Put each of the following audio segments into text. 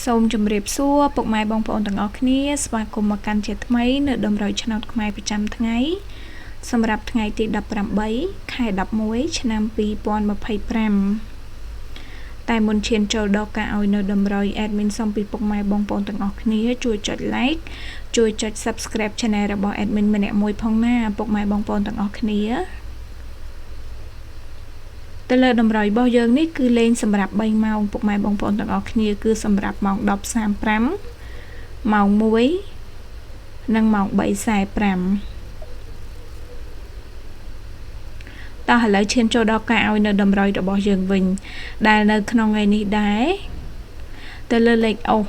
សូមជម្រាបសួរពុកម៉ែបងប្អូនទាំងអស់គ្នាស្វាគមន៍មកកាន់ជាថ្មីនៅដំរីឆ្នោតខ្មែរប្រចាំថ្ងៃសម្រាប់ថ្ងៃទី18ខែ11ឆ្នាំ2025តែមុនឈានចូលដល់ការឲ្យនៅដំរី admin សូមពីពុកម៉ែបងប្អូនទាំងអស់គ្នាជួយចុច like ជួយចុច subscribe channel របស់ admin ម្នាក់មួយផងណាពុកម៉ែបងប្អូនទាំងអស់គ្នាទៅលើតម្រុយរបស់យើងនេះគឺលេងសម្រាប់3ម៉ោងពុកម៉ែបងប្អូនទាំងអស់គ្នាគឺសម្រាប់ម៉ោង 10:35 ម៉ោង 1 និងម៉ោង 3:45 តោះឥឡូវឈានចូលដល់ការឲ្យនៅតម្រុយរបស់យើងវិញដែលនៅក្នុងថ្ងៃនេះដែរទៅលើលេខអូស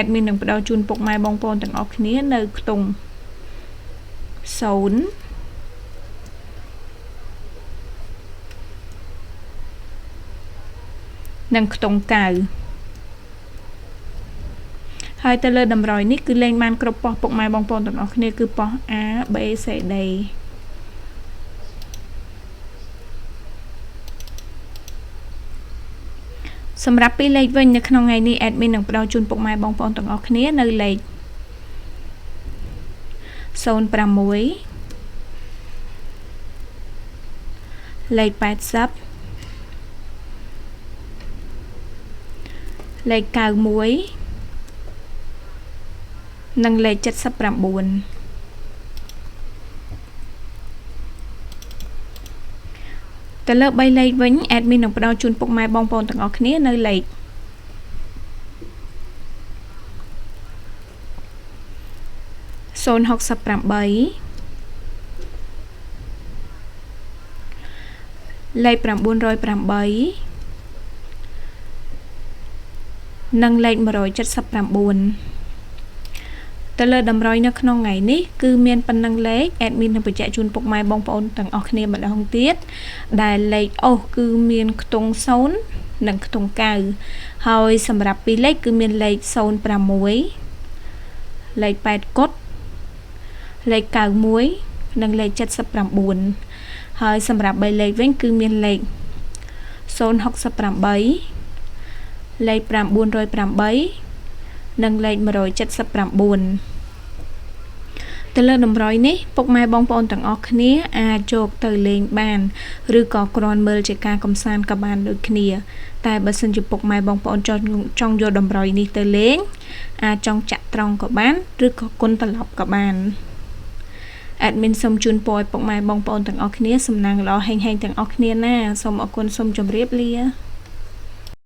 admin នឹងបដោជូនពុកម៉ែបងប្អូនទាំងអស់គ្នានៅខ្ទង់ 0និងខ្ទង់ 9 ហើយទៅលើតម្រុយនេះគឺលេងបានគ្រប់ប៉ុស្តិ៍ពុកម៉ែបងប្អូនទាំងអស់គ្នាគឺប៉ុស្តិ៍ A B C D សម្រាប់ពីលេខវិញនៅក្នុងថ្ងៃនេះ admin នឹងផ្ដល់ជូនពុកម៉ែបងប្អូនទាំងអស់គ្នានៅលេខ 06 លេខ 80 លេខ 91 និងលេខ 79 ទៅលើ3លេខវិញ admin នឹងផ្ដល់ជូនពុកម៉ែបងប្អូនទាំងអស់គ្នានៅលេខ 068 លេខ 908 និងលេខ 179 ទៅលើតម្រុយនៅក្នុងថ្ងៃនេះគឺមានប៉ុណ្ណឹងលេខ admin នឹងបញ្ជាក់ជូនពុកម៉ែបងប្អូនទាំងអស់គ្នាម្ដងទៀតដែលលេខអូសគឺមានខ្ទង់ 0 និងខ្ទង់ 9 ហើយសម្រាប់ពីរលេខគឺមានលេខ 06 លេខ 8 កុដ លេខ 91 និងលេខ 79 ហើយសម្រាប់3លេខវិញគឺមានលេខ 068 លេខ 908 និងលេខ 179 ទៅលើតម្រុយនេះពុកម៉ែបងប្អូនទាំងអស់គ្នាអាចយកទៅលេងបានឬក៏គ្រាន់មើលជាការកំសាន្តក៏បានដូចគ្នាតែបើសិនជាពុកម៉ែបងប្អូនចង់យកតម្រុយនេះទៅលេងអាចចង់ចាក់ត្រង់ក៏បានឬក៏គុណត្រឡប់ក៏បាន admin សូមជូនពរឲ្យពុកម៉ែបងប្អូនទាំងអស់គ្នាសំណាងល្អហេងៗទាំងអស់គ្នាណាសូមអរគុណសូមជម្រាបលា